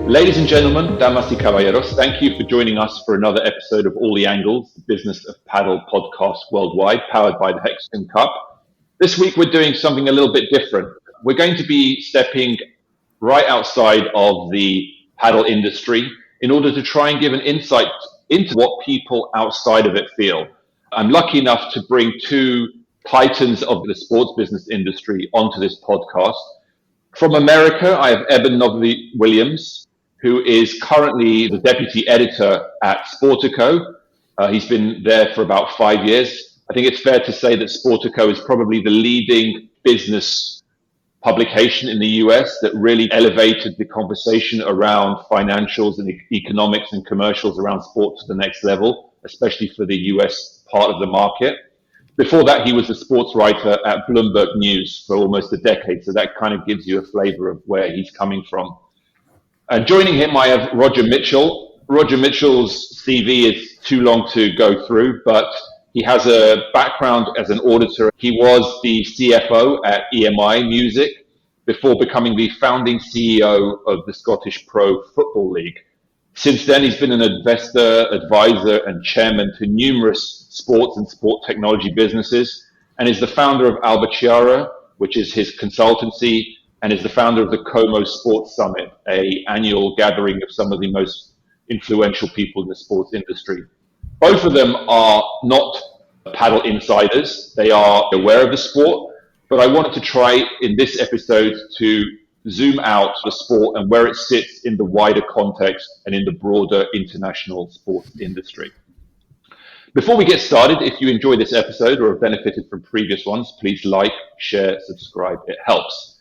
Ladies and gentlemen, damas y caballeros, thank you for joining us for another episode of All the Angles, the Business of Padel podcast worldwide, powered by the Hexagon Cup. This week we're doing something a little bit different. We're going to be stepping right outside of the paddle industry in order to try and give an insight into what people outside of it feel. I'm lucky enough to bring two titans of the sports business industry onto this podcast. From America, I have Eben Novy-Williams, who is currently the deputy editor at Sportico. He's been there for about 5 years. I think it's fair to say that Sportico is probably the leading business publication in the US that really elevated the conversation around financials and economics and commercials around sport to the next level, especially for the US part of the market. Before that, he was a sports writer at Bloomberg News for almost a decade, so that kind of gives you a flavor of where he's coming from. Joining him, I have Roger Mitchell. Roger Mitchell's CV is too long to go through, but he has a background as an auditor. He was the CFO at EMI Music before becoming the founding CEO of the Scottish Pro Football League. Since then, he's been an investor, advisor, and chairman to numerous sports and sport technology businesses, and is the founder of Albachiara, which is his consultancy, and is the founder of the Como Sports Summit, an annual gathering of some of the most influential people in the sports industry. Both of them are not paddle insiders. They are aware of the sport, but I wanted to try in this episode to zoom out the sport and where it sits in the wider context and in the broader international sports industry. Before we get started, if you enjoy this episode or have benefited from previous ones, please like, share, subscribe. It helps.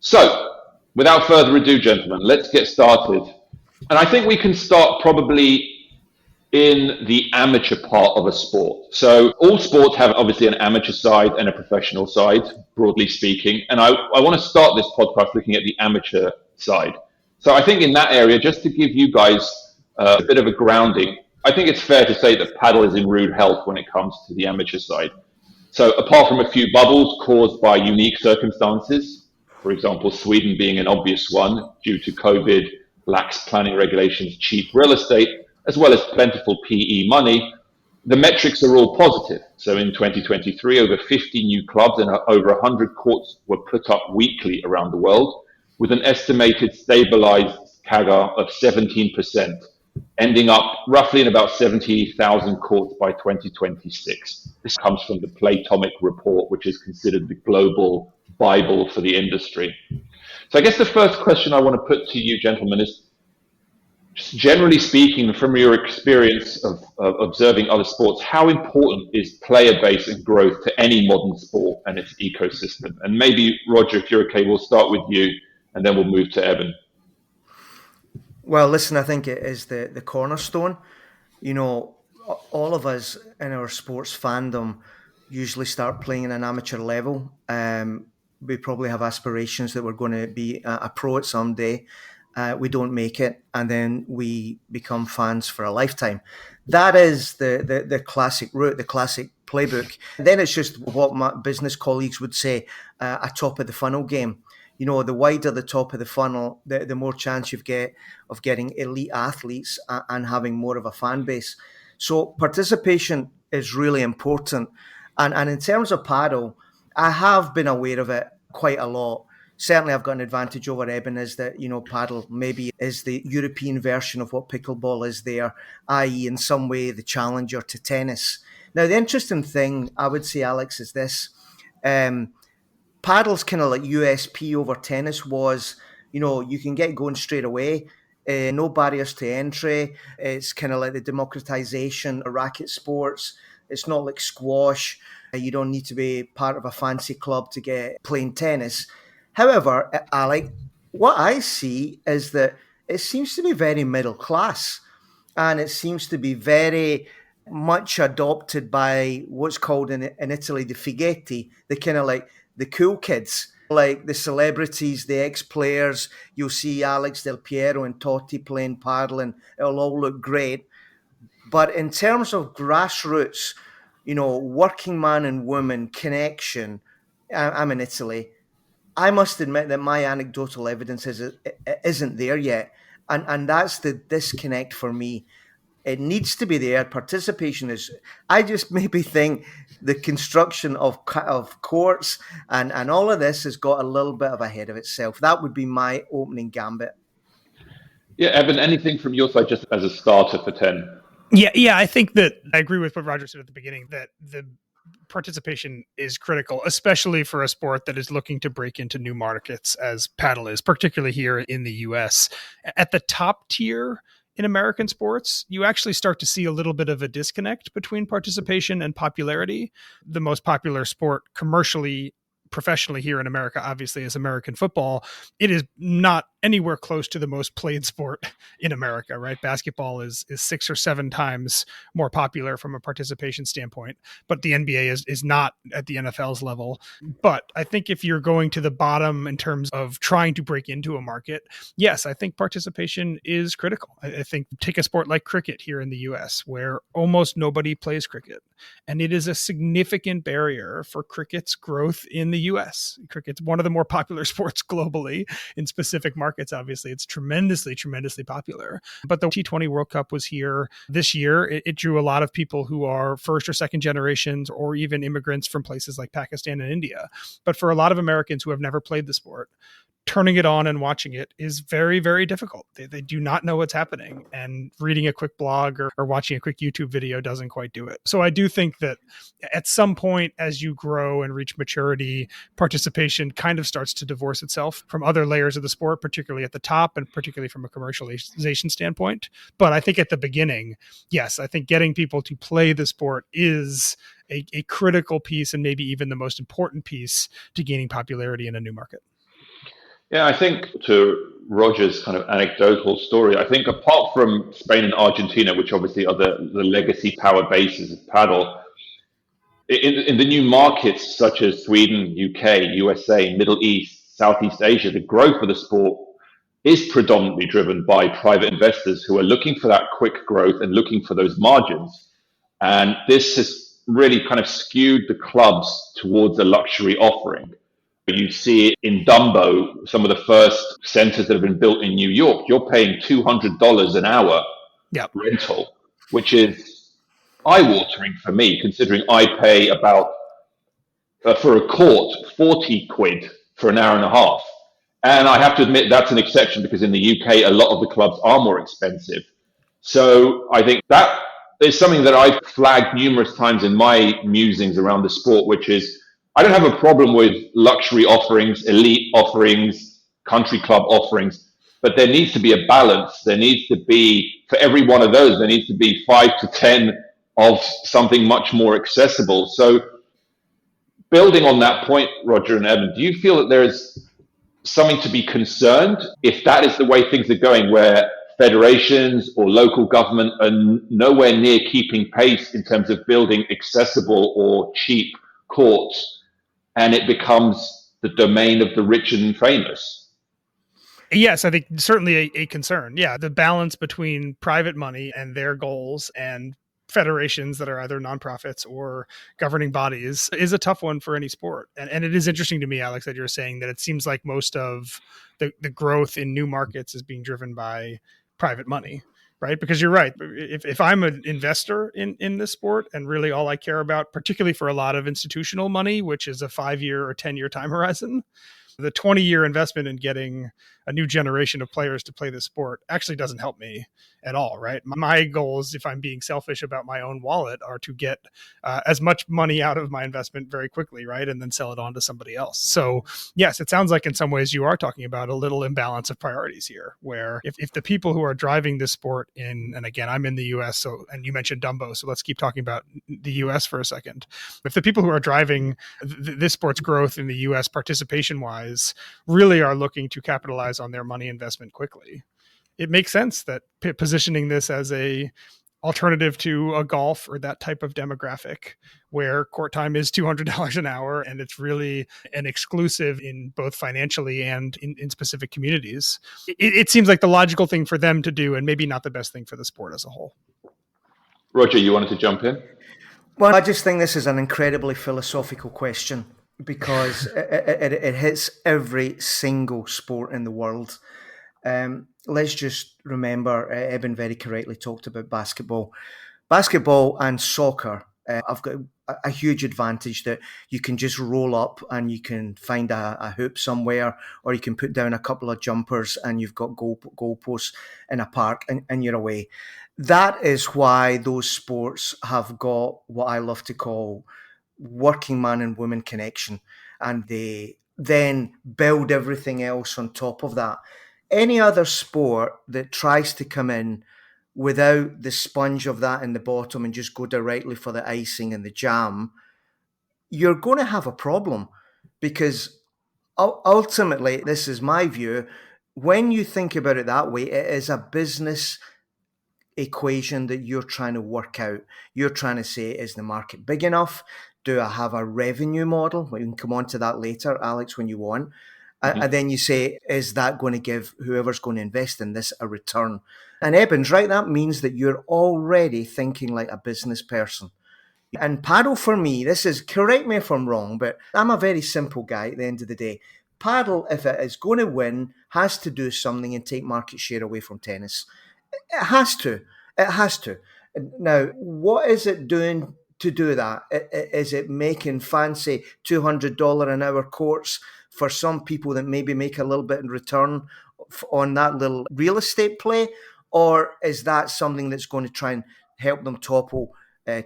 So, without further ado, gentlemen, let's get started. And I think we can start probably in the amateur part of a sport. So all sports have obviously an amateur side and a professional side, broadly speaking. And I want to start this podcast looking at the amateur side. So I think in that area, just to give you guys a bit of a grounding, I think it's fair to say that paddle is in rude health when it comes to the amateur side. So apart from a few bubbles caused by unique circumstances, for example, Sweden being an obvious one due to COVID, lax planning regulations, cheap real estate, as well as plentiful PE money, the metrics are all positive. So in 2023, over 50 new clubs and over 100 courts were put up weekly around the world, with an estimated stabilized CAGR of 17%, ending up roughly in about 70,000 courts by 2026. This comes from the Playtomic report, which is considered the global Bible for the industry. So I guess the first question I want to put to you, gentlemen, is just generally speaking, from your experience of observing other sports, how important is player base and growth to any modern sport and its ecosystem? And maybe, Roger, if you're okay, we'll start with you and then we'll move to Eben. Well, listen, I think it is the cornerstone. You know, all of us in our sports fandom usually start playing at an amateur level. We probably have aspirations that we're going to be a pro at some day. We don't make it, and then we become fans for a lifetime. That is the classic route, the classic playbook. Then it's just what my business colleagues would say, a top of the funnel game. You know, the wider the top of the funnel, the more chance you get of getting elite athletes and having more of a fan base. So participation is really important. And in terms of paddle, I have been aware of it quite a lot. Certainly I've got an advantage over Eben, is that, you know, paddle maybe is the European version of what pickleball is there, i.e. in some way the challenger to tennis. Now, the interesting thing I would say, Alex, is this. Paddle's kind of like USP over tennis was, you know, you can get going straight away. No barriers to entry. It's kind of like the democratization of racket sports. It's not like squash. You don't need to be part of a fancy club to get playing tennis. However, Alec, what I see is that it seems to be very middle class, and it seems to be very much adopted by what's called in Italy the fighetti, the kind of like the cool kids, like the celebrities, the ex-players. You'll see Alex Del Piero and Totti playing paddle, and it'll all look great. But in terms of grassroots, you know, working man and woman connection, I'm in Italy. I must admit that my anecdotal evidence isn't there yet. And that's the disconnect for me. It needs to be there. Participation is, I just maybe think the construction of courts and all of this has got a little bit of ahead of itself. That would be my opening gambit. Yeah, Eben, anything from your side just as a starter for 10? Yeah, I think that I agree with what Roger said at the beginning, that the participation is critical, especially for a sport that is looking to break into new markets as Padel is, particularly here in the US. At the top tier in American sports, you actually start to see a little bit of a disconnect between participation and popularity. The most popular sport commercially, professionally here in America, obviously, is American football. It is not anywhere close to the most played sport in America, right? Basketball is 6 or 7 times more popular from a participation standpoint, but the NBA is not at the NFL's level. But I think if you're going to the bottom in terms of trying to break into a market, yes, I think participation is critical. I think take a sport like cricket here in the US, where almost nobody plays cricket, and it is a significant barrier for cricket's growth in the US. Cricket's one of the more popular sports globally in specific markets. Obviously, it's tremendously popular. But the T20 World Cup was here this year. It drew a lot of people who are first or second generations, or even immigrants from places like Pakistan and India. But for a lot of Americans who have never played the sport, turning it on and watching it is very, very difficult. They do not know what's happening, and reading a quick blog or watching a quick YouTube video doesn't quite do it. So I do think that at some point, as you grow and reach maturity, participation kind of starts to divorce itself from other layers of the sport, particularly at the top and particularly from a commercialization standpoint. But I think at the beginning, yes, I think getting people to play the sport is a critical piece, and maybe even the most important piece to gaining popularity in a new market. Yeah, I think to Roger's kind of anecdotal story, I think apart from Spain and Argentina, which obviously are the legacy power bases of paddle, in the new markets such as Sweden, UK, USA, Middle East, Southeast Asia, the growth of the sport is predominantly driven by private investors who are looking for that quick growth and looking for those margins. And this has really kind of skewed the clubs towards a luxury offering. You see it in Dumbo, some of the first centers that have been built in New York, you're paying $200 an hour rental, which is eye-watering for me, considering I pay about, for a court, 40 quid for an hour and a half. And I have to admit that's an exception, because in the UK, a lot of the clubs are more expensive. So I think that is something that I've flagged numerous times in my musings around the sport, which is, I don't have a problem with luxury offerings, elite offerings, country club offerings, but there needs to be a balance. There needs to be, for every one of those, there needs to be 5 to 10 of something much more accessible. So building on that point, Roger and Eben, do you feel that there's something to be concerned if that is the way things are going, where federations or local government are nowhere near keeping pace in terms of building accessible or cheap courts, and it becomes the domain of the rich and famous? Yes, I think certainly a concern. Yeah, the balance between private money and their goals and federations that are either nonprofits or governing bodies is a tough one for any sport. And it is interesting to me, Alex, that you're saying that it seems like most of the growth in new markets is being driven by private money. Right? Because you're right. If I'm an investor in this sport, and really all I care about, particularly for a lot of institutional money, which is a 5-year or 10-year time horizon, the 20-year investment in getting a new generation of players to play this sport actually doesn't help me at all, right? My goals, if I'm being selfish about my own wallet, are to get as much money out of my investment very quickly, right? And then sell it on to somebody else. So yes, it sounds like in some ways you are talking about a little imbalance of priorities here, where if the people who are driving this sport and again, I'm in the US, and you mentioned Dumbo, so let's keep talking about the US for a second. If the people who are driving this sport's growth in the US participation-wise really are looking to capitalize on their money investment quickly, it makes sense that positioning this as a alternative to a golf or that type of demographic, where court time is $200 an hour and it's really an exclusive in both financially and in specific communities, it seems like the logical thing for them to do, and maybe not the best thing for the sport as a whole. Roger, you wanted to jump in? Well, I just think this is an incredibly philosophical question, because it hits every single sport in the world. let's just remember, Eben very correctly talked about basketball. Basketball and soccer, I've got a huge advantage that you can just roll up and you can find a hoop somewhere, or you can put down a couple of jumpers and you've got goalposts in a park and you're away. That is why those sports have got what I love to call working man and woman connection, and they then build everything else on top of that. Any other sport that tries to come in without the sponge of that in the bottom and just go directly for the icing and the jam, you're going to have a problem, because ultimately, this is my view, when you think about it that way, it is a business equation that you're trying to work out. You're trying to say, is the market big enough? Do I have a revenue model? We can come on to that later, Alex, when you want. And then you say, is that going to give whoever's going to invest in this a return? And Eben's right. That means that you're already thinking like a business person. And paddle, for me, this is, correct me if I'm wrong, but I'm a very simple guy at the end of the day. Paddle, if it is going to win, has to do something and take market share away from tennis. It has to. It has to. Now, what is it doing to do that? Is it making fancy $200 an hour courts for some people that maybe make a little bit in return on that little real estate play? Or is that something that's going to try and help them topple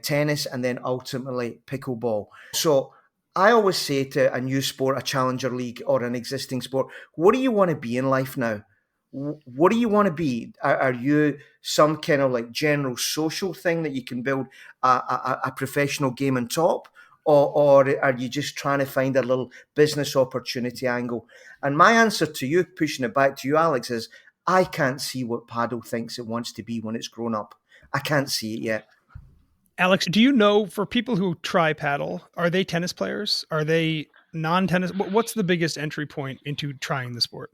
tennis and then ultimately pickleball? So I always say to a new sport, a challenger league or an existing sport, what do you want to be in life now? What do you want to be? Are you some kind of like general social thing that you can build a professional game on top? Or are you just trying to find a little business opportunity angle? And my answer to you, pushing it back to you, Alex, is I can't see what paddle thinks it wants to be when it's grown up. I can't see it yet. Alex, do you know, for people who try paddle, are they tennis players? Are they non-tennis? What's the biggest entry point into trying the sport?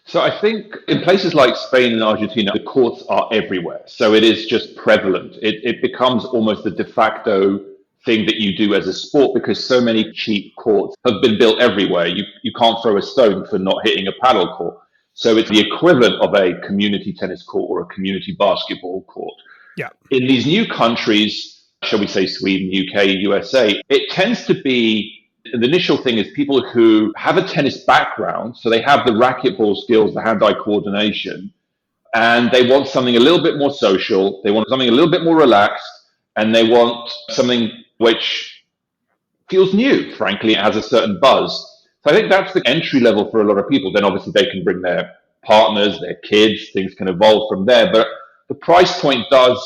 So I think in places like Spain and Argentina, the courts are everywhere. So it is just prevalent. It becomes almost the de facto thing that you do as a sport, because so many cheap courts have been built everywhere. You can't throw a stone for not hitting a paddle court. So it's the equivalent of a community tennis court or a community basketball court. Yeah. In these new countries, shall we say Sweden, UK, USA, it tends to be, the initial thing is people who have a tennis background, so they have the racquetball skills, the hand-eye coordination, and they want something a little bit more social, they want something a little bit more relaxed, and they want something which feels new, frankly. It has a certain buzz. So I think that's the entry level for a lot of people. Then obviously they can bring their partners, their kids, things can evolve from there. But the price point does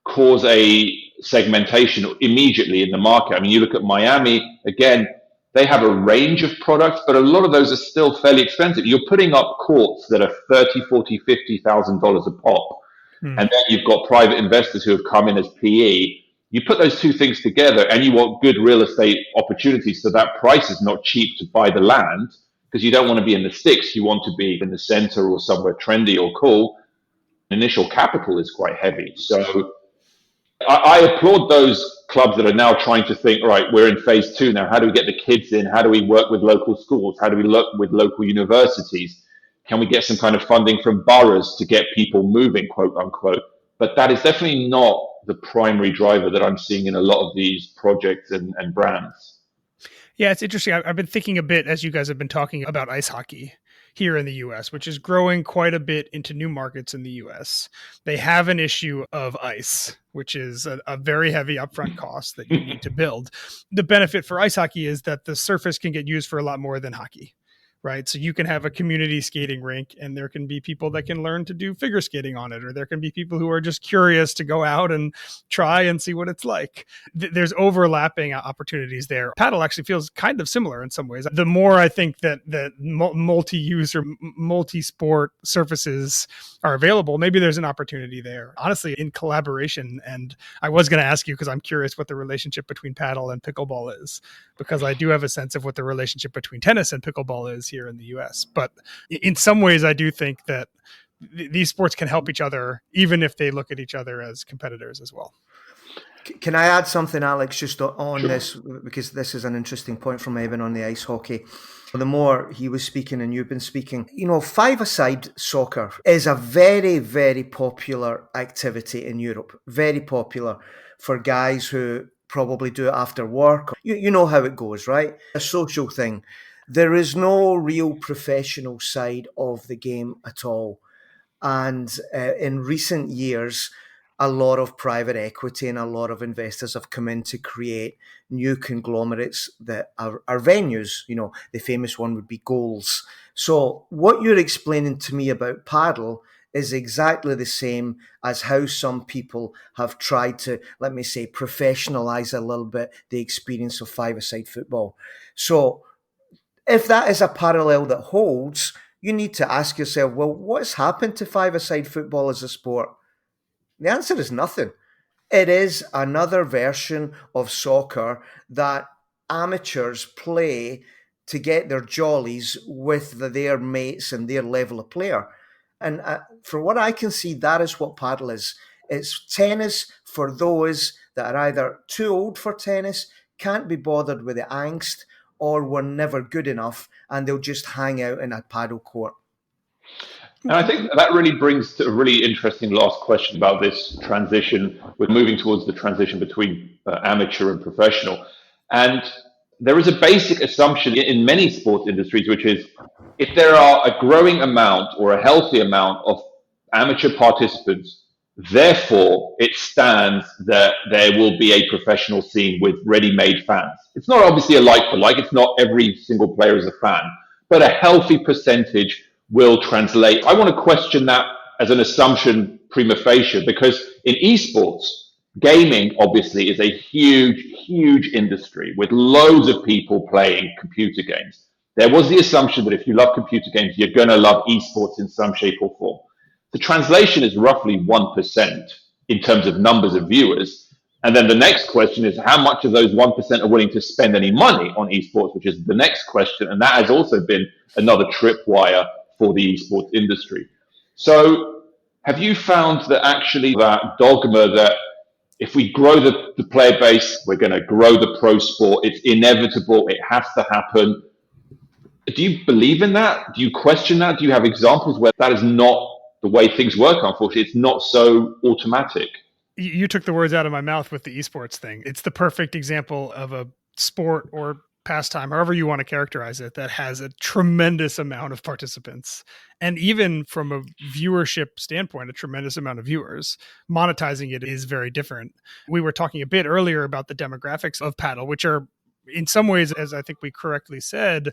cause a segmentation immediately in the market. I mean, you look at Miami, again, they have a range of products, but a lot of those are still fairly expensive. You're putting up courts that are $30,000, $40,000, $50,000 a pop. And then you've got private investors who have come in as PE. You put those two things together and you want good real estate opportunities, so that price is not cheap to buy the land, because you don't want to be in the sticks. You want to be in the center or somewhere trendy or cool. Initial capital is quite heavy. So I applaud those clubs that are now trying to think, right, we're in phase 2 now. How do we get the kids in? How do we work with local schools? How do we work with local universities? Can we get some kind of funding from boroughs to get people moving, quote unquote? But that is definitely not the primary driver that I'm seeing in a lot of these projects and brands. Yeah, it's interesting. I've been thinking a bit as you guys have been talking about ice hockey here in the US, which is growing quite a bit into new markets in the US. They have an issue of ice, which is a very heavy upfront cost that you need to build. The benefit for ice hockey is that the surface can get used for a lot more than hockey. Right. So you can have a community skating rink and there can be people that can learn to do figure skating on it, or there can be people who are just curious to go out and try and see what it's like. There's overlapping opportunities there. Paddle actually feels kind of similar in some ways. The more I think that multi-use or multi-sport surfaces are available, maybe there's an opportunity there, honestly, in collaboration. And I was going to ask you, because I'm curious what the relationship between paddle and pickleball is, because I do have a sense of what the relationship between tennis and pickleball is here in the US. But in some ways, I do think that these sports can help each other, even if they look at each other as competitors as well. Can I add something, Alex, just on this, because this is an interesting point from Eben on the ice hockey. The more he was speaking and you've been speaking, five-a-side soccer is a very, very popular activity in Europe. Very popular for guys who probably do it after work. You know how it goes, right? A social thing. There is no real professional side of the game at all. And in recent years, a lot of private equity and a lot of investors have come in to create new conglomerates that are venues. The famous one would be goals. So what you're explaining to me about Padel is exactly the same as how some people have tried to, let me say, professionalize a little bit the experience of five-a-side football. So if that is a parallel that holds, you need to ask yourself, well, what's happened to five-a-side football as a sport? The answer is nothing. It is another version of soccer that amateurs play to get their jollies with their mates and their level of player. And for what I can see, that is what Padel is. It's tennis for those that are either too old for tennis, can't be bothered with the angst, or were never good enough, and they'll just hang out in a paddle court. And I think that really brings to a really interesting last question about this transition. We're moving towards the transition between amateur and professional. And there is a basic assumption in many sports industries, which is if there are a growing amount or a healthy amount of amateur participants, therefore it stands that there will be a professional scene with ready-made fans. It's not obviously a like for like. It's not every single player is a fan, but a healthy percentage will translate. I want to question that as an assumption prima facie, because in esports, gaming obviously is a huge, huge industry with loads of people playing computer games. There was the assumption that if you love computer games, you're going to love esports in some shape or form. The translation is roughly 1% in terms of numbers of viewers. And then the next question is how much of those 1% are willing to spend any money on esports, which is the next question. And that has also been another tripwire for the esports industry. So have you found that actually that dogma that if we grow the player base, we're going to grow the pro sport, it's inevitable, it has to happen. Do you believe in that? Do you question that? Do you have examples where that is not the way things work, unfortunately? It's not so automatic. You took the words out of my mouth with the esports thing. It's the perfect example of a sport or pastime, however you want to characterize it, that has a tremendous amount of participants. And even from a viewership standpoint, a tremendous amount of viewers. Monetizing it is very different. We were talking a bit earlier about the demographics of Padel, which are in some ways, as I think we correctly said,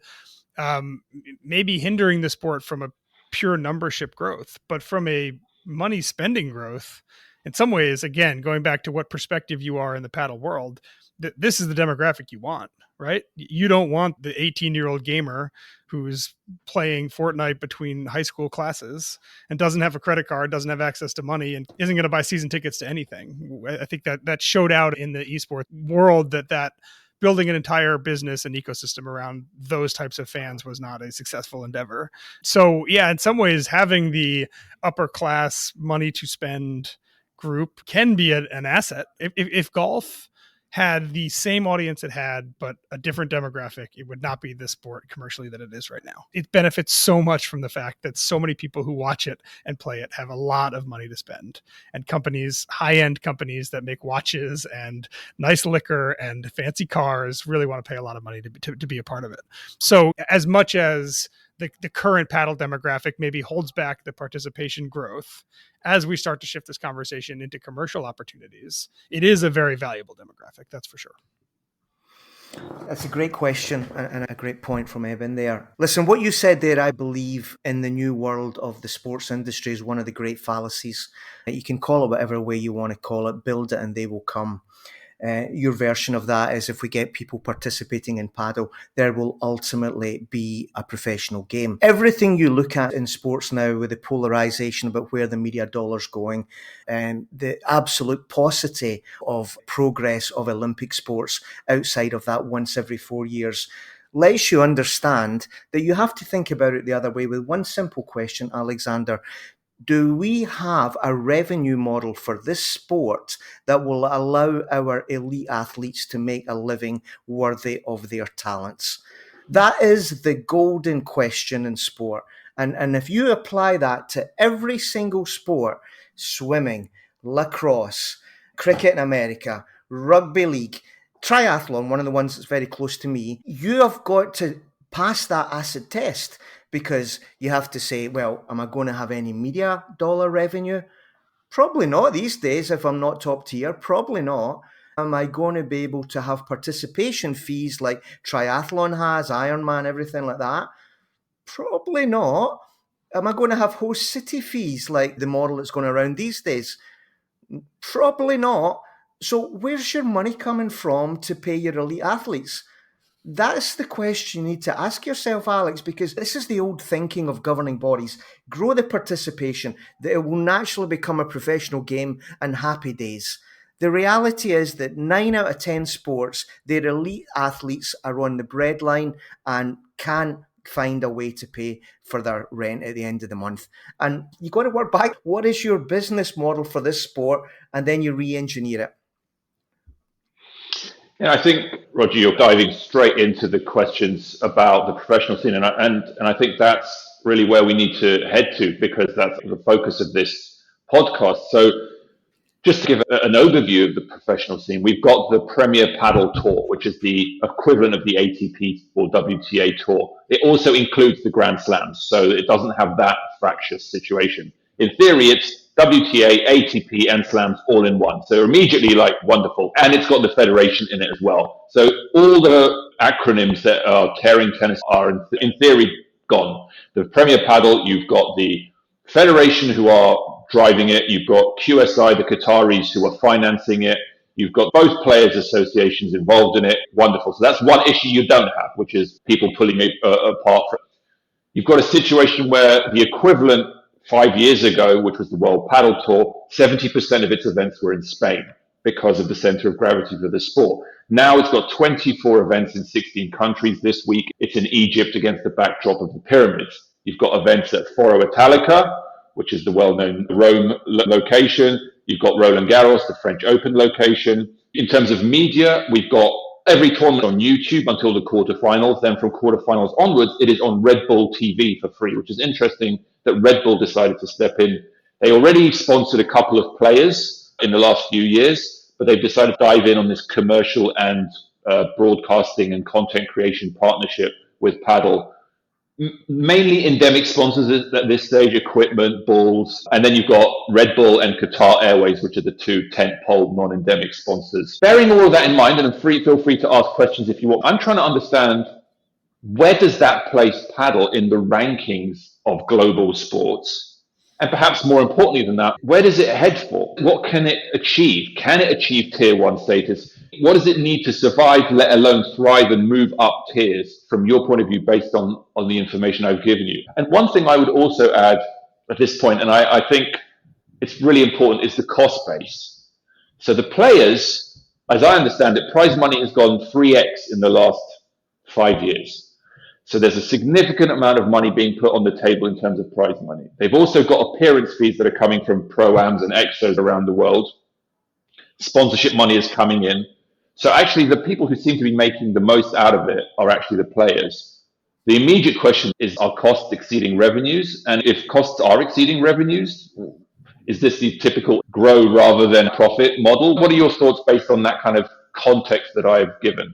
maybe hindering the sport from a pure numbership growth, but from a money spending growth, in some ways, again, going back to what perspective you are in the paddle world, this is the demographic you want, right? You don't want the 18-year-old gamer who's playing Fortnite between high school classes and doesn't have a credit card, doesn't have access to money, and isn't going to buy season tickets to anything. I think that showed out in the esports world that building an entire business and ecosystem around those types of fans was not a successful endeavor. So yeah, in some ways, having the upper class money to spend group can be an asset. If golf had the same audience it had, but a different demographic, it would not be the sport commercially that it is right now. It benefits so much from the fact that so many people who watch it and play it have a lot of money to spend. And companies, high-end companies that make watches and nice liquor and fancy cars really want to pay a lot of money to be a part of it. So as much as the current paddle demographic maybe holds back the participation growth, as we start to shift this conversation into commercial opportunities, it is a very valuable demographic, that's for sure. That's a great question and a great point from Eben there. Listen, what you said there, I believe in the new world of the sports industry is one of the great fallacies. You can call it whatever way you want to call it, build it and they will come. Your version of that is if we get people participating in paddle, there will ultimately be a professional game. Everything you look at in sports now with the polarization about where the media dollar's going and the absolute paucity of progress of Olympic sports outside of that once every 4 years lets you understand that you have to think about it the other way with one simple question, Alexander. do we have a revenue model for this sport that will allow our elite athletes to make a living worthy of their talents? That is the golden question in sport. And if you apply that to every single sport, swimming, lacrosse, cricket in America, rugby league, triathlon, one of the ones that's very close to me, you have got to pass that acid test, because you have to say, well, am I going to have any media dollar revenue? Probably not these days if I'm not top tier. Probably not. Am I going to be able to have participation fees like triathlon has, Ironman, everything like that? Probably not. Am I going to have host city fees like the model that's going around these days? Probably not. So where's your money coming from to pay your elite athletes? That's the question you need to ask yourself, Alex, because this is the old thinking of governing bodies. Grow the participation, that it will naturally become a professional game and happy days. The reality is that 9 out of 10 sports, their elite athletes are on the breadline and can't find a way to pay for their rent at the end of the month. And you've got to work back. What is your business model for this sport? And then you re-engineer it. Yeah, I think, Roger, you're diving straight into the questions about the professional scene, and I think that's really where we need to head to, because that's the focus of this podcast. So, just to give an overview of the professional scene, we've got the Premier Padel Tour, which is the equivalent of the ATP or WTA Tour. It also includes the Grand Slams, so it doesn't have that fractious situation. In theory, it's WTA, ATP, and Slams all in one. So immediately, like, wonderful. And it's got the federation in it as well. So all the acronyms that are tearing tennis are, in theory, gone. The Premier Padel, you've got the federation who are driving it. You've got QSI, the Qataris, who are financing it. You've got both players' associations involved in it. Wonderful. So that's one issue you don't have, which is people pulling it apart. You've got a situation where the equivalent 5 years ago, which was the World Padel Tour, 70% of its events were in Spain because of the center of gravity for the sport. Now it's got 24 events in 16 countries. This week it's in Egypt against the backdrop of the pyramids. You've got events at Foro Italica, which is the well-known Rome location. You've got Roland Garros, the French Open location. In terms of media, we've got every tournament on YouTube until the quarterfinals. Then from quarterfinals onwards, it is on Red Bull TV for free, which is interesting that Red Bull decided to step in. They already sponsored a couple of players in the last few years, but they've decided to dive in on this commercial and broadcasting and content creation partnership with Padel. Mainly endemic sponsors at this stage, equipment, balls, and then you've got Red Bull and Qatar Airways, which are the two tentpole non-endemic sponsors. Bearing all of that in mind, and feel free to ask questions if you want, I'm trying to understand, where does that place Padel in the rankings of global sports? And perhaps more importantly than that, where does it head for? What can it achieve? Can it achieve tier one status? What does it need to survive, let alone thrive and move up tiers from your point of view based on the information I've given you? And one thing I would also add at this point, and I think it's really important, is the cost base. So the players, as I understand it, prize money has gone 3x in the last 5 years. So there's a significant amount of money being put on the table in terms of prize money. They've also got appearance fees that are coming from pro-ams and exos around the world. Sponsorship money is coming in. So actually the people who seem to be making the most out of it are actually the players. The immediate question is, are costs exceeding revenues? And if costs are exceeding revenues, is this the typical grow rather than profit model? What are your thoughts based on that kind of context that I've given?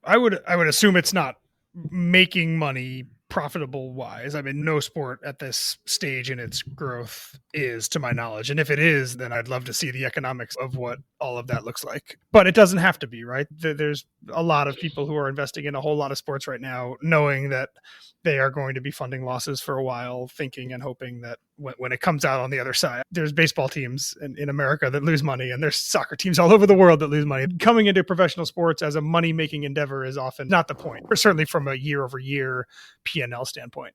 I would assume it's not making money profitable wise. I mean, no sport at this stage in its growth is, to my knowledge. And if it is, then I'd love to see the economics of what all of that looks like. But it doesn't have to be, right? There's a lot of people who are investing in a whole lot of sports right now, knowing that they are going to be funding losses for a while, thinking and hoping that when it comes out on the other side, there's baseball teams in America that lose money, and there's soccer teams all over the world that lose money. Coming into professional sports as a money-making endeavor is often not the point, or certainly from a year-over-year P&L standpoint.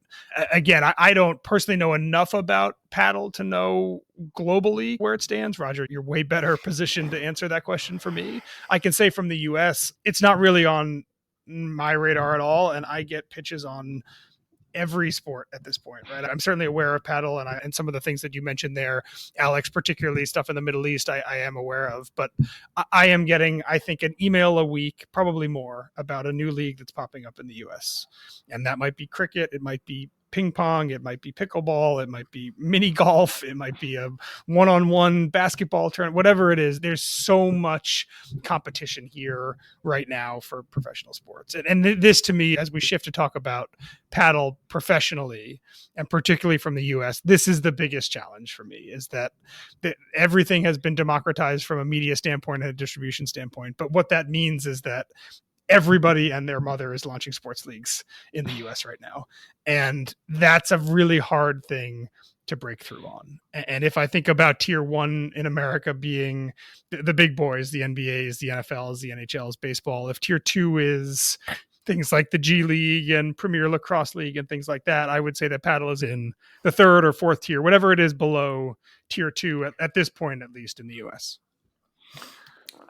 Again, I don't personally know enough about Padel to know globally where it stands. Roger, you're way better positioned to answer that question for me. I can say from the US, it's not really on my radar at all, and I get pitches on every sport at this point, right? I'm certainly aware of paddle and some of the things that you mentioned there, Alex, particularly stuff in the Middle East, I am aware of. But I am getting, I think, an email a week, probably more, about a new league that's popping up in the US. And that might be cricket, it might be ping pong, it might be pickleball, it might be mini golf, it might be a one-on-one basketball tournament, whatever it is. There's so much competition here right now for professional sports. And this, to me, as we shift to talk about paddle professionally, and particularly from the US, this is the biggest challenge for me, is that everything has been democratized from a media standpoint and a distribution standpoint. But what that means is that everybody and their mother is launching sports leagues in the US right now. And that's a really hard thing to break through on. And if I think about tier one in America being the big boys, the NBAs, the NFLs, the NHLs, baseball, if tier two is things like the G League and Premier Lacrosse League and things like that, I would say that paddle is in the third or fourth tier, whatever it is below tier two at this point, at least in the US.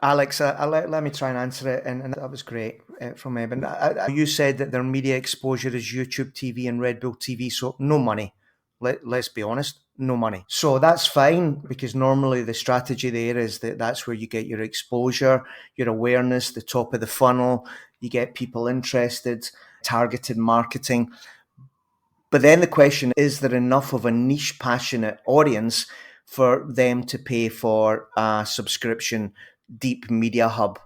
Alex, let me try and answer it, and that was great from Eben. You said that their media exposure is YouTube TV and Red Bull TV, so no money. Let's be honest, no money. So that's fine, because normally the strategy there is that that's where you get your exposure, your awareness, the top of the funnel, you get people interested, targeted marketing. But then the question, is there enough of a niche, passionate audience for them to pay for a subscription deep media hub?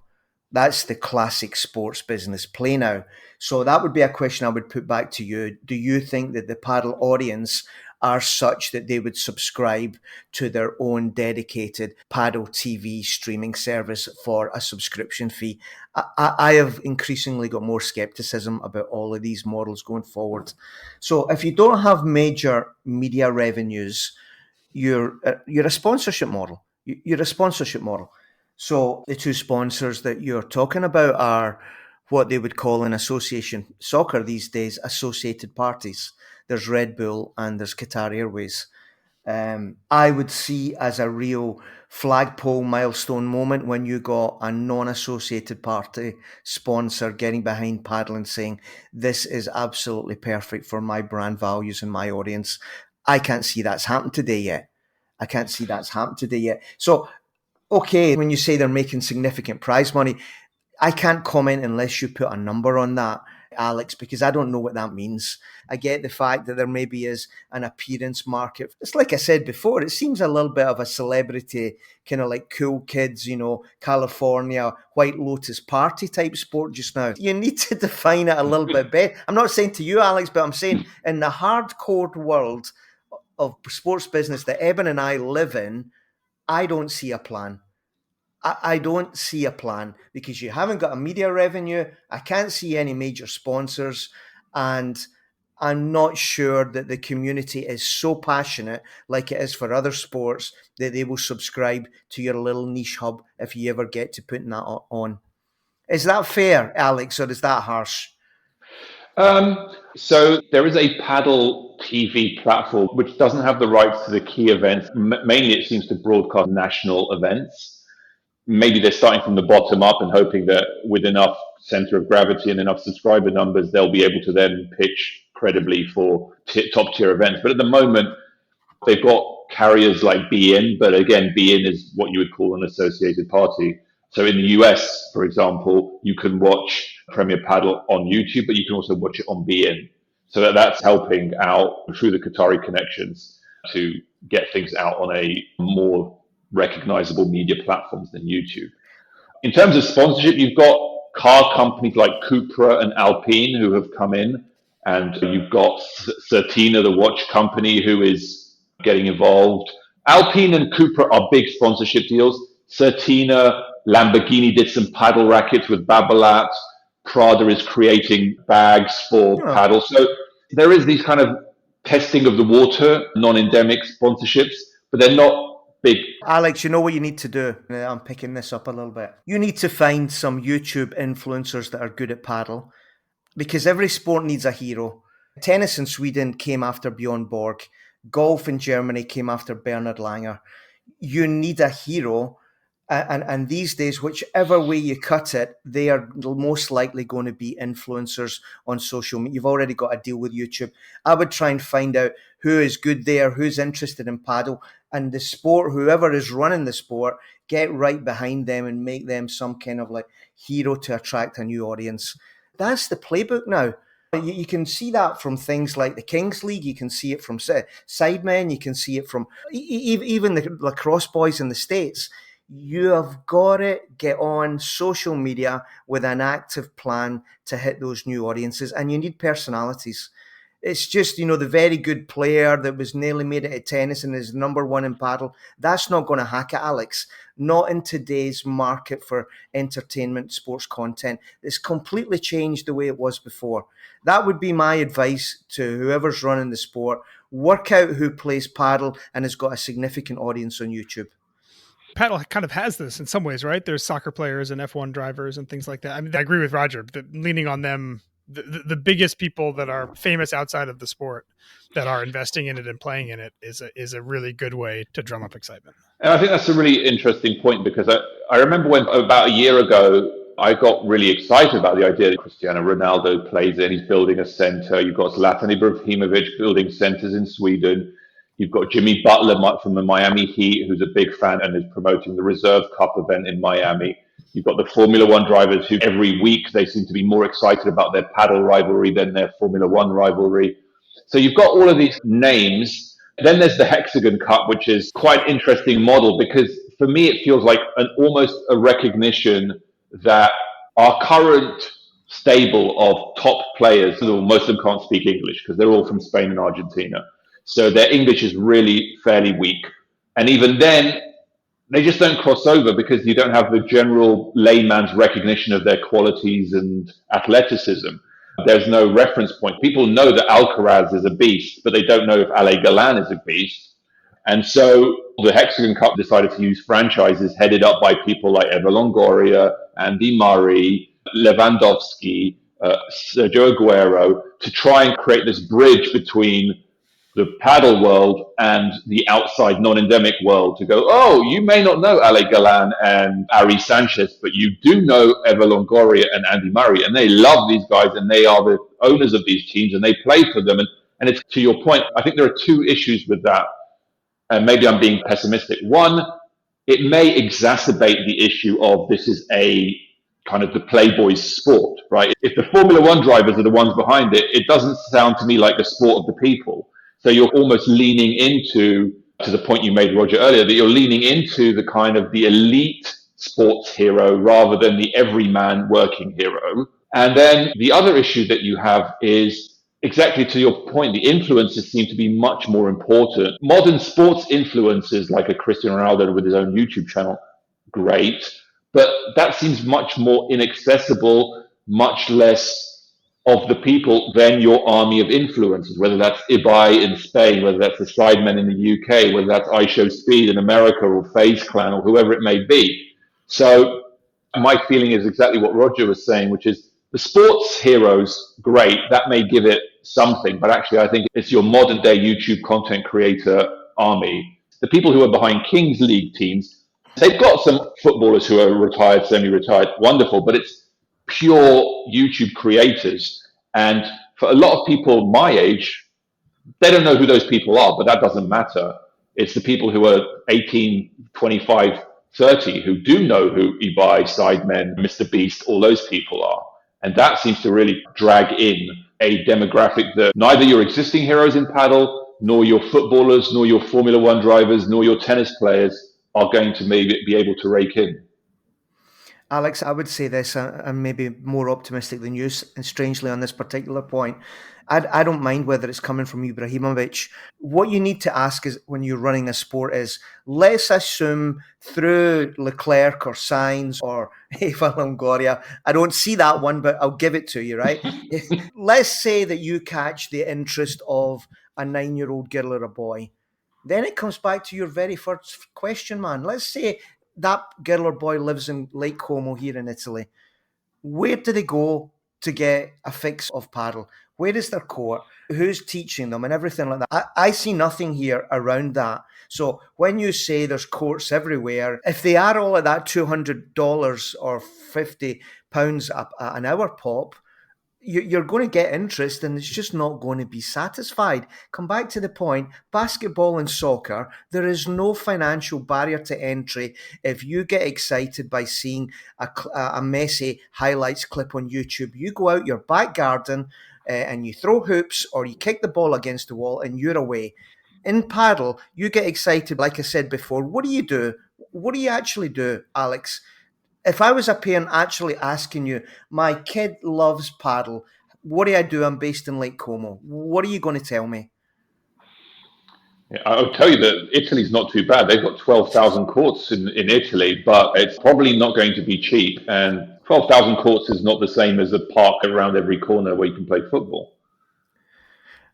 That's the classic sports business play now. So that would be a question I would put back to you. Do you think that the paddle audience are such that they would subscribe to their own dedicated paddle TV streaming service for a subscription fee? I have increasingly got more skepticism about all of these models going forward. So if you don't have major media revenues, you're a sponsorship model. You're a sponsorship model. So the two sponsors that you're talking about are what they would call in association soccer these days, associated parties. There's Red Bull and there's Qatar Airways. I would see as a real flagpole milestone moment when you got a non-associated party sponsor getting behind paddle and saying, this is absolutely perfect for my brand values and my audience. I can't see that's happened today yet. So, okay, when you say they're making significant prize money, I can't comment unless you put a number on that, Alex, because I don't know what that means. I get the fact that there maybe is an appearance market. It's like I said before, it seems a little bit of a celebrity, kind of like cool kids, California, White Lotus party type sport just now. You need to define it a little bit better. I'm not saying to you, Alex, but I'm saying in the hardcore world of sports business that Eben and I live in, I don't see a plan. I don't see a plan because you haven't got a media revenue. I can't see any major sponsors, and I'm not sure that the community is so passionate like it is for other sports that they will subscribe to your little niche hub if you ever get to putting that on. Is that fair, Alex, or is that harsh? So there is a paddle TV platform which doesn't have the rights to the key events. Mainly it seems to broadcast national events. Maybe they're starting from the bottom up and hoping that with enough center of gravity and enough subscriber numbers, they'll be able to then pitch credibly for top tier events. But at the moment, they've got carriers like beIN, but again, beIN is what you would call an associated party. So in the US, for example, you can watch Premier Paddle on YouTube, but you can also watch it on beIN. So that's helping out through the Qatari connections to get things out on a more recognizable media platforms than YouTube. In terms of sponsorship, you've got car companies like Cupra and Alpine who have come in, and you've got Certina, the watch company, who is getting involved. Alpine and Cupra are big sponsorship deals. Certina, Lamborghini did some paddle rackets with Babolat. Prada is creating bags for paddle. So there is these kind of testing of the water, non-endemic sponsorships, but they're not big. Alex, you know what you need to do? I'm picking this up a little bit. You need to find some YouTube influencers that are good at paddle, because every sport needs a hero. Tennis in Sweden came after Bjorn Borg. Golf in Germany came after Bernhard Langer. You need a hero, And these days, whichever way you cut it, they are most likely going to be influencers on social media. You've already got to deal with YouTube. I would try and find out who is good there, who's interested in paddle, and the sport, whoever is running the sport, get right behind them and make them some kind of like hero to attract a new audience. That's the playbook now. You can see that from things like the Kings League. You can see it from Sidemen. You can see it from even the lacrosse boys in the States. You have got to get on social media with an active plan to hit those new audiences, and you need personalities. It's just, the very good player that was nearly made it at tennis and is number one in paddle. That's not going to hack it, Alex. Not in today's market for entertainment sports content. It's completely changed the way it was before. That would be my advice to whoever's running the sport. Work out who plays paddle and has got a significant audience on YouTube. Paddle kind of has this in some ways, right? There's soccer players and F1 drivers and things like that. I mean, I agree with Roger that leaning on them, the biggest people that are famous outside of the sport that are investing in it and playing in it is a really good way to drum up excitement. And I think that's a really interesting point, because I remember when about a year ago, I got really excited about the idea that Cristiano Ronaldo plays in. He's building a center. You've got Zlatan Ibrahimovic building centers in Sweden. You've got Jimmy Butler from the Miami Heat, who's a big fan and is promoting the Reserve Cup event in Miami. You've got the Formula One drivers who every week they seem to be more excited about their paddle rivalry than their Formula One rivalry. So you've got all of these names. Then there's the Hexagon Cup, which is quite an interesting model, because for me it feels like almost a recognition that our current stable of top players, most of them can't speak English because they're all from Spain and Argentina. So their English is really fairly weak. And even then, they just don't cross over because you don't have the general layman's recognition of their qualities and athleticism. There's no reference point. People know that Alcaraz is a beast, but they don't know if Ale Galan is a beast. And so the Hexagon Cup decided to use franchises headed up by people like Eva Longoria, Andy Murray, Lewandowski, Sergio Aguero, to try and create this bridge between the paddle world and the outside non-endemic world, to go, oh, you may not know Ale Galan and Ari Sanchez, but you do know Eva Longoria and Andy Murray, and they love these guys, and they are the owners of these teams, and they play for them. And it's, to your point, I think there are two issues with that, and maybe I'm being pessimistic. One, it may exacerbate the issue of this is a kind of the playboys sport, right? If the Formula One drivers are the ones behind it, it doesn't sound to me like a sport of the people. So you're almost leaning into, to the point you made, Roger, earlier, that you're leaning into the kind of the elite sports hero rather than the everyman working hero. And then the other issue that you have is, exactly to your point, the influencers seem to be much more important. Modern sports influencers like a Cristiano Ronaldo with his own YouTube channel, great. But that seems much more inaccessible, much less of the people than your army of influencers, whether that's Ibai in Spain, whether that's the Sidemen in the UK, whether that's I Show Speed in America, or FaZe Clan, or whoever it may be. So my feeling is exactly what Roger was saying, which is the sports heroes, great, that may give it something, but actually I think it's your modern day YouTube content creator army. The people who are behind Kings League teams, they've got some footballers who are retired, semi-retired, wonderful, but it's pure YouTube creators. And for a lot of people my age, they don't know who those people are, but that doesn't matter. It's the people who are 18, 25, 30 who do know who Ibai, Sidemen, Mr. Beast, all those people are. And that seems to really drag in a demographic that neither your existing heroes in paddle, nor your footballers, nor your Formula One drivers, nor your tennis players are going to maybe be able to rake in. Alex, I would say this, I'm maybe more optimistic than you, and strangely on this particular point. I don't mind whether it's coming from Ibrahimovic. What you need to ask is, when you're running a sport, is let's assume through Leclerc or Sainz or Eva Longoria, I don't see that one, but I'll give it to you, right? Let's say that you catch the interest of a 9-year-old girl or a boy. Then it comes back to your very first question, man. Let's say that girl or boy lives in Lake Como here in Italy. Where do they go to get a fix of paddle? Where is their court? Who's teaching them and everything like that? I see nothing here around that. So when you say there's courts everywhere, if they are all at that $200 or £50 an hour pop, you're going to get interest and it's just not going to be satisfied. Come back to the point, basketball and soccer, there is no financial barrier to entry. If you get excited by seeing a Messi highlights clip on YouTube, you go out your back garden and you throw hoops or you kick the ball against the wall and you're away. In paddle, you get excited, like I said before. What do you do? What do you actually do, Alex? If I was a parent actually asking you, my kid loves paddle, what do I do? I'm based in Lake Como. What are you going to tell me? Yeah, I'll tell you that Italy's not too bad. They've got 12,000 courts in Italy, but it's probably not going to be cheap. And 12,000 courts is not the same as a park around every corner where you can play football.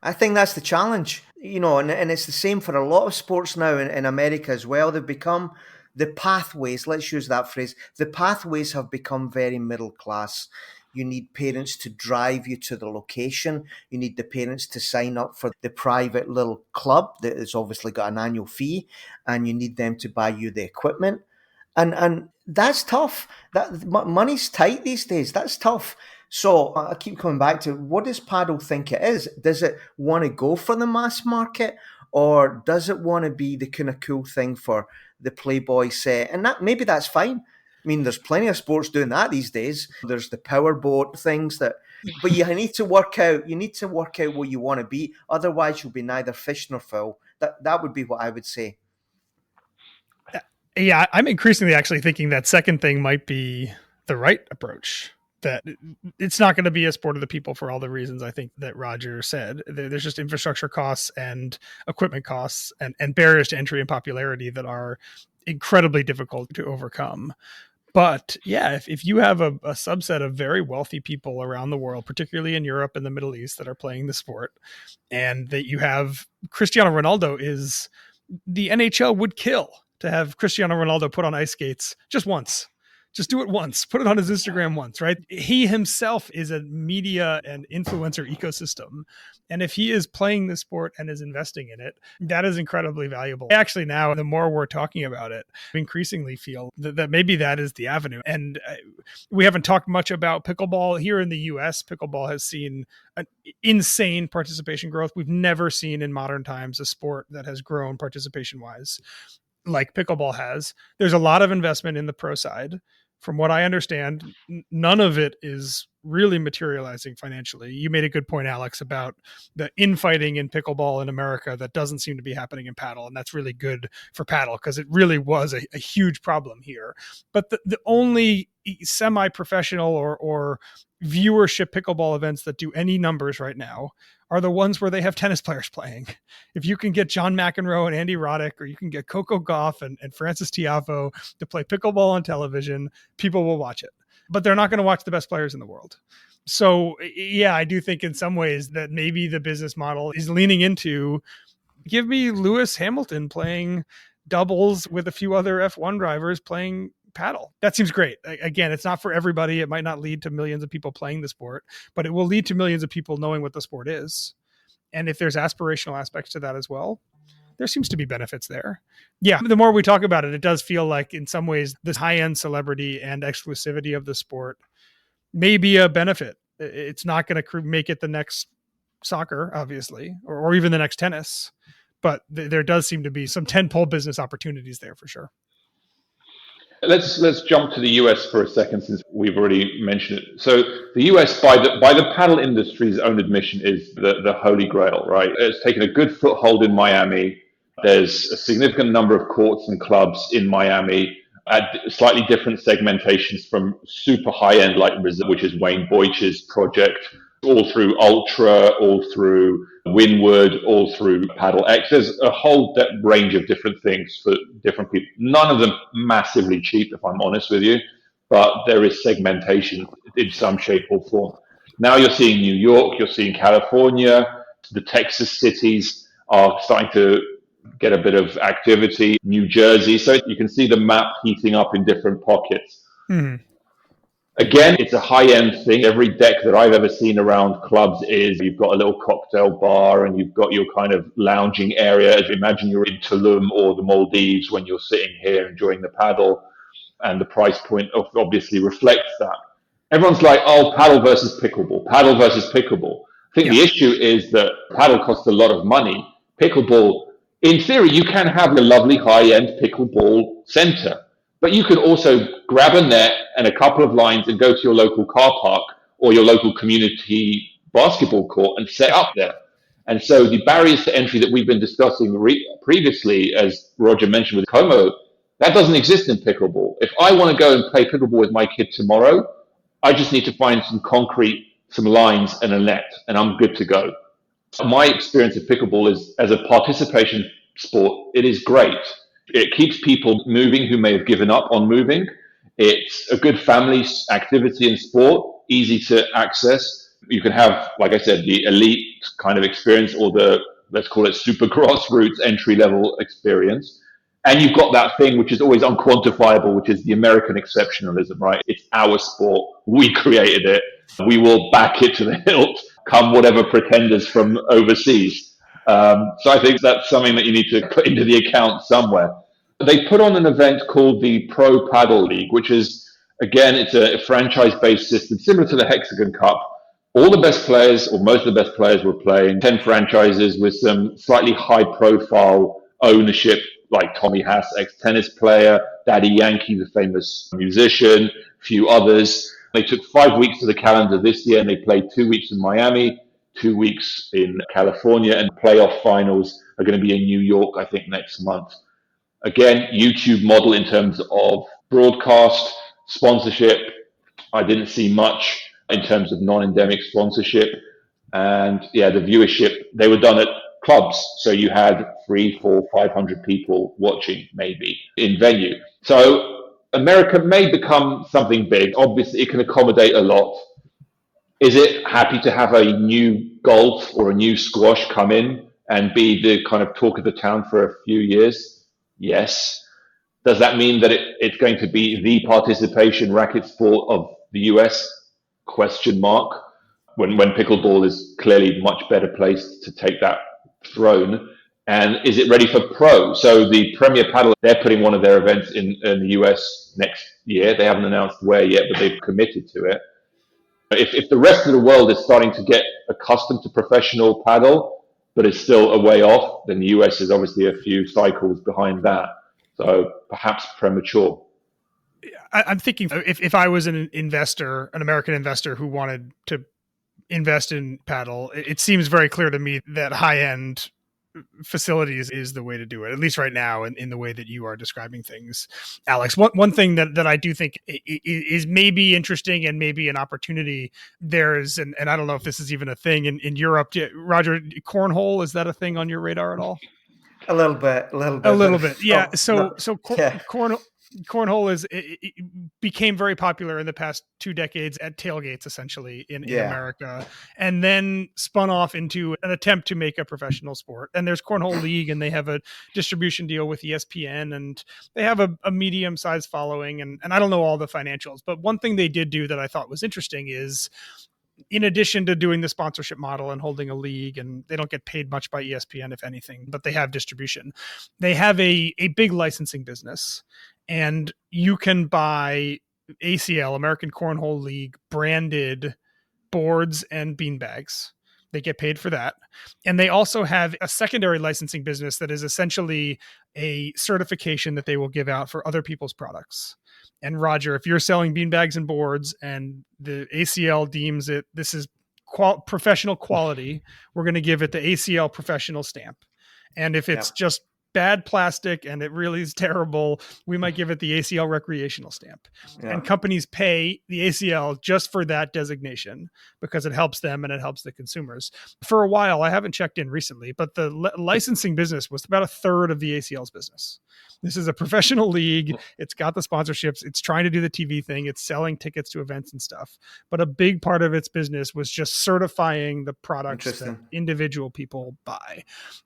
I think that's the challenge, and it's the same for a lot of sports now in America as well. They've become the pathways, let's use that phrase, the pathways have become very middle class. You need parents to drive you to the location. You need the parents to sign up for the private little club that has obviously got an annual fee, and you need them to buy you the equipment. And that's tough. That money's tight these days. That's tough. So I keep coming back to, what does Padel think it is? Does it want to go for the mass market, or does it want to be the kind of cool thing for the Playboy set? And maybe that's fine. I mean, there's plenty of sports doing that these days. There's the powerboat things but you need to work out. You need to work out what you want to be. Otherwise, you'll be neither fish nor fowl. That would be what I would say. Yeah, I'm increasingly actually thinking that second thing might be the right approach. That it's not going to be a sport of the people for all the reasons I think that Roger said. There's just infrastructure costs and equipment costs and barriers to entry and popularity that are incredibly difficult to overcome. But yeah, if you have a subset of very wealthy people around the world, particularly in Europe and the Middle East, that are playing the sport, and that you have Cristiano Ronaldo, is the NHL would kill to have Cristiano Ronaldo put on ice skates just once. Just do it once, put it on his Instagram once, right? He himself is a media and influencer ecosystem. And if he is playing the sport and is investing in it, that is incredibly valuable. Actually, now, the more we're talking about it, I increasingly feel that maybe that is the avenue. And we haven't talked much about pickleball. Here in the US, pickleball has seen an insane participation growth. We've never seen in modern times a sport that has grown participation-wise like pickleball has. There's a lot of investment in the pro side. From what I understand, none of it is really materializing financially. You made a good point, Alex, about the infighting in pickleball in America that doesn't seem to be happening in paddle. And that's really good for paddle because it really was a huge problem here. But the only semi-professional or viewership pickleball events that do any numbers right now are the ones where they have tennis players playing. If you can get John McEnroe and Andy Roddick, or you can get Coco Gauff and Francis Tiafoe to play pickleball on television, people will watch it. But they're not going to watch the best players in the world. So, yeah, I do think in some ways that maybe the business model is leaning into, give me Lewis Hamilton playing doubles with a few other F1 drivers playing paddle. That seems great. Again, it's not for everybody. It might not lead to millions of people playing the sport, but it will lead to millions of people knowing what the sport is. And if there's aspirational aspects to that as well, there seems to be benefits there. Yeah, the more we talk about it, it does feel like in some ways this high-end celebrity and exclusivity of the sport may be a benefit. It's not going to make it the next soccer, obviously, or even the next tennis, but there does seem to be some tentpole business opportunities there for sure. Let's jump to the US for a second, since we've already mentioned it. So the US, by the paddle industry's own admission, is the holy grail, right? It's taken a good foothold in Miami. There's a significant number of courts and clubs in Miami at slightly different segmentations, from super high end like Brazil, which is Wayne Boych's project, all through Ultra, all through Winwood, all through Padel X. There's a whole range of different things for different people. None of them massively cheap, if I'm honest with you, but there is segmentation in some shape or form. Now you're seeing New York, you're seeing California, the Texas cities are starting to get a bit of activity, New Jersey. So you can see the map heating up in different pockets. Mm-hmm. Again, it's a high-end thing. Every deck that I've ever seen around clubs is you've got a little cocktail bar and you've got your kind of lounging area. Imagine you're in Tulum or the Maldives when you're sitting here enjoying the paddle, and the price point obviously reflects that. Everyone's like, oh, paddle versus pickleball, paddle versus pickleball. I think the issue is that paddle costs a lot of money. Pickleball, in theory, you can have a lovely high-end pickleball center, but you can also grab a net and a couple of lines and go to your local car park or your local community basketball court and set up there. And so the barriers to entry that we've been discussing previously, as Roger mentioned with Como, that doesn't exist in pickleball. If I want to go and play pickleball with my kid tomorrow, I just need to find some concrete, some lines and a net, and I'm good to go. My experience of pickleball is, as a participation sport, it is great. It keeps people moving who may have given up on moving. It's a good family activity and sport, easy to access. You can have, like I said, the elite kind of experience or the, let's call it super grassroots entry level experience. And you've got that thing which is always unquantifiable, which is the American exceptionalism, right? It's our sport. We created it. We will back it to the hilt, come whatever pretenders from overseas. So I think that's something that you need to put into the account somewhere. They put on an event called the Pro Padel League, which is, again, it's a franchise-based system similar to the Hexagon Cup. All the best players, or most of the best players, were playing 10 franchises with some slightly high-profile ownership, like Tommy Haas, ex-tennis player, Daddy Yankee, the famous musician, a few others. They took 5 weeks to the calendar this year, and they played 2 weeks in Miami, 2 weeks in California, and playoff finals are going to be in New York, I think, next month. Again, YouTube model in terms of broadcast, sponsorship. I didn't see much in terms of non-endemic sponsorship. And yeah, the viewership, they were done at clubs. So you had 300, 400, 500 people watching maybe in venue. So America may become something big. Obviously, it can accommodate a lot. Is it happy to have a new golf or a new squash come in and be the kind of talk of the town for a few years? Yes. Does that mean that it's going to be the participation racket sport of the US? Question mark. When pickleball is clearly much better placed to take that throne. And is it ready for pro? So the Premier Padel, they're putting one of their events in the US next year. They haven't announced where yet, but they've committed to it. If the rest of the world is starting to get accustomed to professional paddle, but is still a way off, then the US is obviously a few cycles behind that. So perhaps premature. I'm thinking if I was an investor, an American investor who wanted to invest in paddle, it seems very clear to me that high-end facilities is the way to do it, at least right now in the way that you are describing things, Alex. One thing that I do think is maybe interesting and maybe an opportunity, there's, and I don't know if this is even a thing in Europe, Roger, cornhole, is that a thing on your radar at all? A little bit. Yeah. Oh, Cornhole it became very popular in the past 2 decades at tailgates, essentially in America, and then spun off into an attempt to make a professional sport. And there's Cornhole League, and they have a distribution deal with ESPN, and they have a medium-sized following. And I don't know all the financials, but one thing they did do that I thought was interesting is, in addition to doing the sponsorship model and holding a league, and they don't get paid much by ESPN, if anything, but they have distribution. They have a big licensing business, and you can buy ACL, American Cornhole League, branded boards and beanbags. They get paid for that. And they also have a secondary licensing business that is essentially a certification that they will give out for other people's products. And Roger, if you're selling beanbags and boards and the ACL deems it, this is professional quality, we're going to give it the ACL professional stamp. And if it's just bad plastic and it really is terrible, we might give it the ACL recreational stamp. And companies pay the ACL just for that designation because it helps them and it helps the consumers. For a while, I haven't checked in recently, but the licensing business was about a third of the ACL's business. This is a professional league. It's got the sponsorships. It's trying to do the TV thing. It's selling tickets to events and stuff. But a big part of its business was just certifying the products that individual people buy.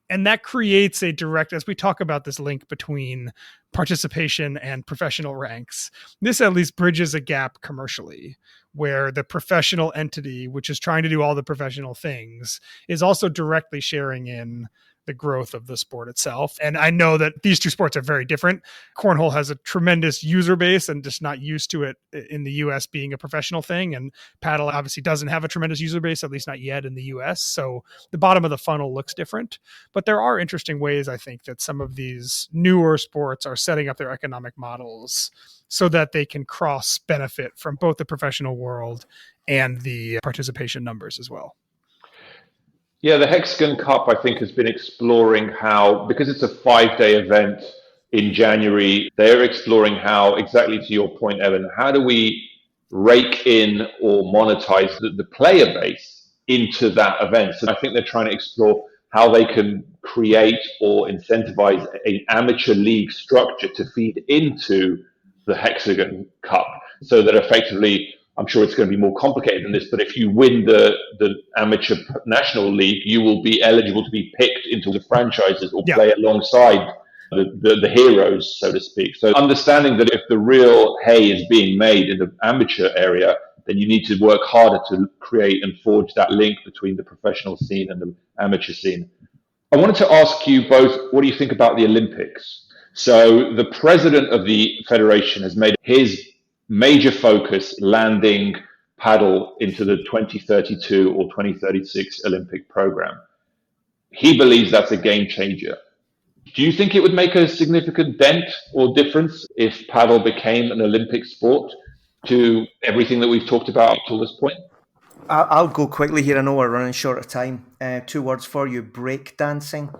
And that creates a direct, as we talk about this link between participation and professional ranks, this at least bridges a gap commercially, where the professional entity, which is trying to do all the professional things, is also directly sharing in the growth of the sport itself. And I know that these two sports are very different. Cornhole has a tremendous user base and just not used to it in the US being a professional thing. And Padel obviously doesn't have a tremendous user base, at least not yet in the US. So the bottom of the funnel looks different. But there are interesting ways, I think, that some of these newer sports are setting up their economic models so that they can cross benefit from both the professional world and the participation numbers as well. Yeah, the Hexagon Cup, I think, has been exploring how, because it's a 5-day event in January, they're exploring how, exactly to your point, Eben, how do we rake in or monetize the player base into that event? So I think they're trying to explore how they can create or incentivize an amateur league structure to feed into the Hexagon Cup, so that effectively, I'm sure it's going to be more complicated than this, but if you win the amateur national league, you will be eligible to be picked into the franchises or play alongside the heroes, so to speak. So understanding that if the real hay is being made in the amateur area, then you need to work harder to create and forge that link between the professional scene and the amateur scene. I wanted to ask you both, what do you think about the Olympics? So the president of the federation has made his major focus landing Padel into the 2032 or 2036 Olympic program. He believes that's a game changer. Do you think it would make a significant dent or difference if Padel became an Olympic sport to everything that we've talked about up till this point? I'll go quickly here. I know we're running short of time. 2 words for you: break dancing.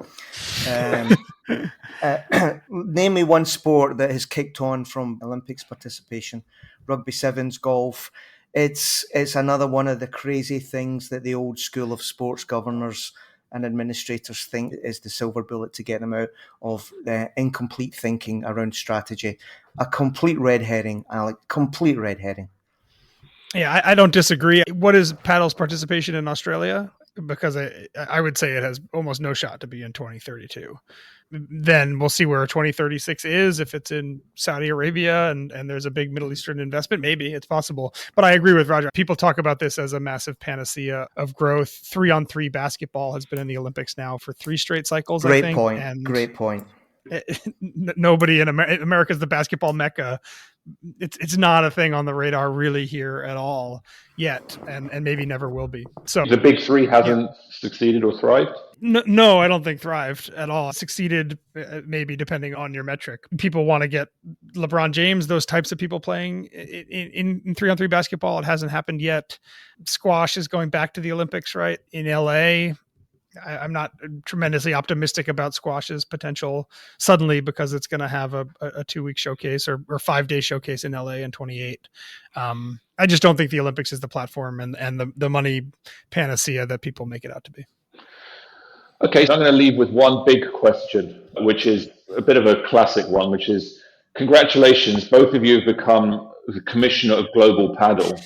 Name me one sport that has kicked on from Olympics participation. Rugby sevens, golf. It's another one of the crazy things that the old school of sports governors and administrators think is the silver bullet to get them out of incomplete thinking around strategy. A complete red herring, Alec. Complete red herring. Yeah, I don't disagree. What is Padel's participation in Australia? Because I would say it has almost no shot to be in 2032. Then we'll see where 2036 is. If it's in Saudi Arabia and there's a big Middle Eastern investment, maybe it's possible. But I agree with Roger. People talk about this as a massive panacea of growth. 3-on-3 basketball has been in the Olympics now for 3 straight cycles, I think. Great point. Nobody in America's the basketball mecca. It's not a thing on the radar really here at all yet, and maybe never will be. So the big 3 hasn't succeeded or thrived? No, I don't think thrived at all. Succeeded, maybe, depending on your metric. People want to get LeBron James, those types of people playing in 3-on-3 basketball. It hasn't happened yet. Squash is going back to the Olympics, right? In LA. I'm not tremendously optimistic about squash's potential suddenly, because it's going to have a 2-week showcase or 5-day showcase in LA in 28. I just don't think the Olympics is the platform and the money panacea that people make it out to be. Okay, so I'm going to leave with one big question, which is a bit of a classic one, which is, congratulations, both of you have become the commissioner of Global Padel.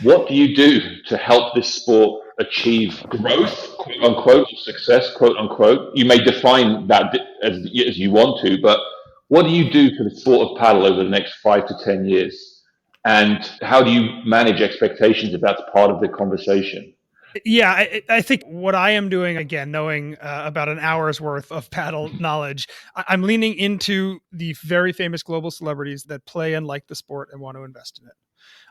What do you do to help this sport achieve growth, quote unquote, success, quote unquote? You may define that as you want to, but what do you do for the sport of Padel over the next 5 to 10 years? And how do you manage expectations if that's part of the conversation? Yeah, I think what I am doing, again, knowing about an hour's worth of Padel knowledge, I'm leaning into the very famous global celebrities that play and like the sport and want to invest in it.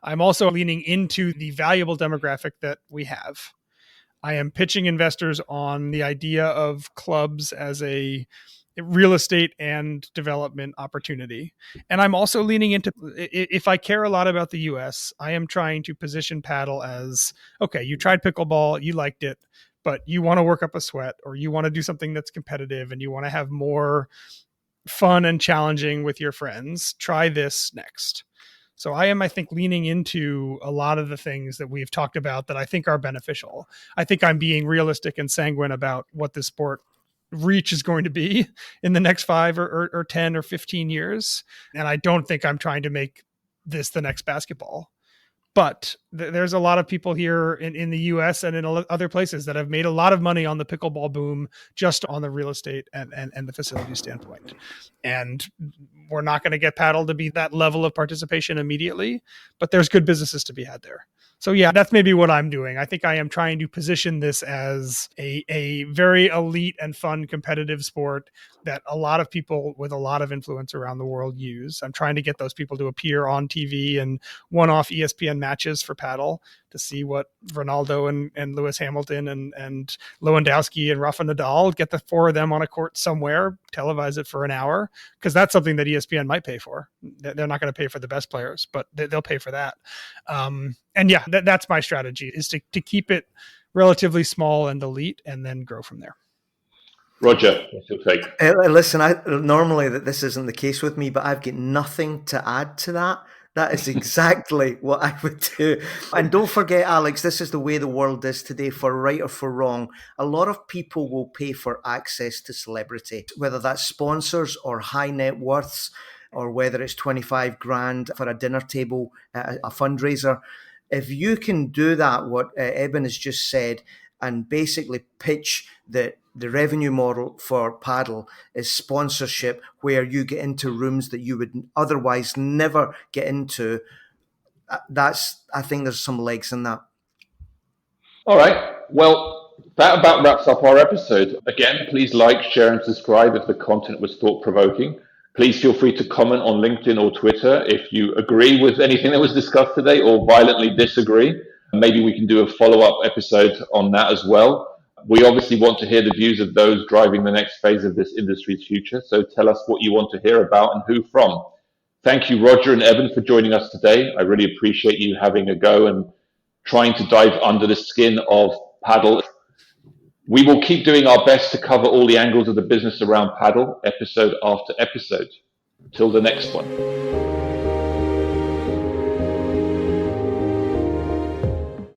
I'm also leaning into the valuable demographic that we have. I am pitching investors on the idea of clubs as a real estate and development opportunity. And I'm also leaning into, if I care a lot about the US, I am trying to position Padel as, okay, you tried pickleball, you liked it, but you want to work up a sweat, or you want to do something that's competitive and you want to have more fun and challenging with your friends. Try this next. So I am, I think, leaning into a lot of the things that we've talked about that I think are beneficial. I think I'm being realistic and sanguine about what this sport reach is going to be in the next 5 or 10 or 15 years. And I don't think I'm trying to make this the next basketball. But there's a lot of people here in the US and in other places that have made a lot of money on the pickleball boom, just on the real estate and the facility standpoint. And we're not going to get Padel to be that level of participation immediately, but there's good businesses to be had there. So yeah, that's maybe what I'm doing. I think I am trying to position this as a very elite and fun competitive sport that a lot of people with a lot of influence around the world use. I'm trying to get those people to appear on TV and one-off ESPN matches for Padel to see what Ronaldo and Lewis Hamilton and Lewandowski and Rafa Nadal, get the 4 of them on a court somewhere, televise it for an hour, because that's something that ESPN might pay for. They're not going to pay for the best players, but they'll pay for that. And yeah, that's my strategy, is to keep it relatively small and elite and then grow from there. Roger, what's your take? Listen, normally this isn't the case with me, but I've got nothing to add to that. That is exactly what I would do. And don't forget, Alex, this is the way the world is today, for right or for wrong. A lot of people will pay for access to celebrity, whether that's sponsors or high net worths, or whether it's 25 grand for a dinner table, a fundraiser. If you can do that, what Eben has just said, and basically pitch the revenue model for Padel is sponsorship, where you get into rooms that you would otherwise never get into. I think there's some legs in that. All right. Well, that about wraps up our episode. Again, please like, share, and subscribe if the content was thought-provoking. Please feel free to comment on LinkedIn or Twitter if you agree with anything that was discussed today or violently disagree. Maybe we can do a follow-up episode on that as well. We obviously want to hear the views of those driving the next phase of this industry's future. So tell us what you want to hear about and who from. Thank you, Roger and Eben, for joining us today. I really appreciate you having a go and trying to dive under the skin of Padel. We will keep doing our best to cover all the angles of the business around Padel, episode after episode. Till the next one.